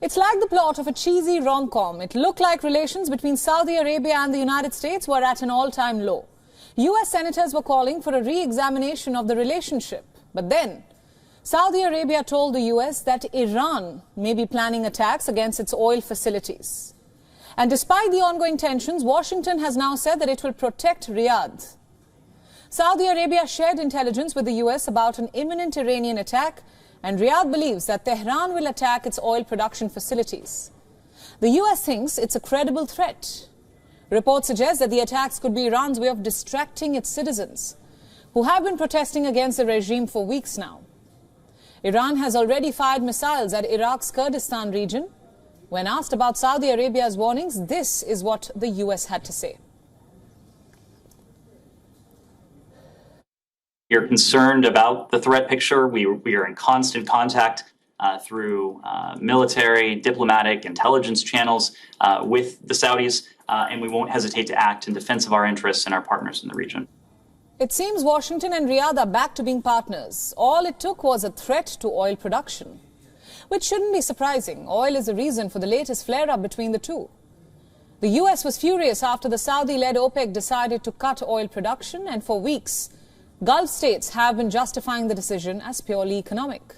It's like the plot of a cheesy rom-com. It looked like relations between Saudi Arabia and the United States were at an all-time low. US senators were calling for a re-examination of the relationship. But then, Saudi Arabia told the US that Iran may be planning attacks against its oil facilities. And despite the ongoing tensions, Washington has now said that it will protect Riyadh. Saudi Arabia shared intelligence with the US about an imminent Iranian attack, and Riyadh believes that Tehran will attack its oil production facilities. The US thinks it's a credible threat. Reports suggest that the attacks could be Iran's way of distracting its citizens, who have been protesting against the regime for weeks now. Iran has already fired missiles at Iraq's Kurdistan region. When asked about Saudi Arabia's warnings, this is what the US had to say. You're concerned about the threat picture. We are in constant contact through military, diplomatic, intelligence channels with the Saudis, and we won't hesitate to act in defense of our interests and our partners in the region. It seems Washington and Riyadh are back to being partners. All it took was a threat to oil production, which shouldn't be surprising. Oil is the reason for the latest flare-up between the two. The US was furious after the Saudi-led OPEC decided to cut oil production, and for weeks, Gulf states have been justifying the decision as purely economic.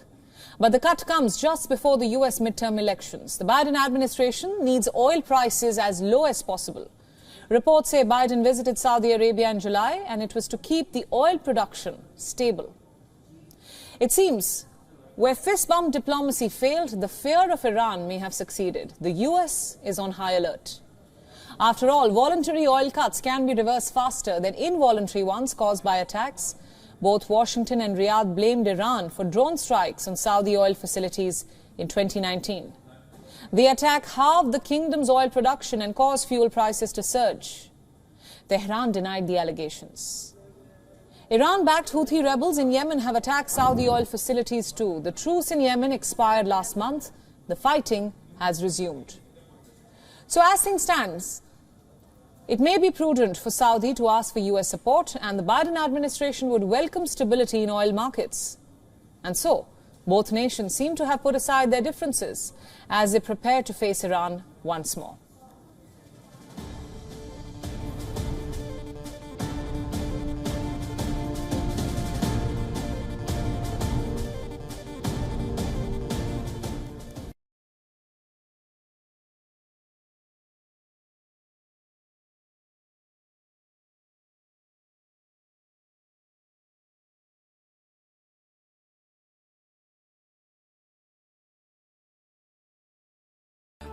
But the cut comes just before the US midterm elections. The Biden administration needs oil prices as low as possible. Reports say Biden visited Saudi Arabia in July, and it was to keep the oil production stable. It seems where fist-bump diplomacy failed, the fear of Iran may have succeeded. The US is on high alert. After all, voluntary oil cuts can be reversed faster than involuntary ones caused by attacks. Both Washington and Riyadh blamed Iran for drone strikes on Saudi oil facilities in 2019. The attack halved the kingdom's oil production and caused fuel prices to surge. Tehran denied the allegations. Iran-backed Houthi rebels in Yemen have attacked Saudi oil facilities too. The truce in Yemen expired last month. The fighting has resumed. So as things stand, it may be prudent for Saudi to ask for US support, and the Biden administration would welcome stability in oil markets. And so, both nations seem to have put aside their differences as they prepare to face Iran once more.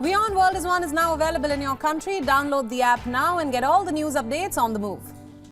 WION World is One is now available in your country. Download the app now and get all the news updates on the move.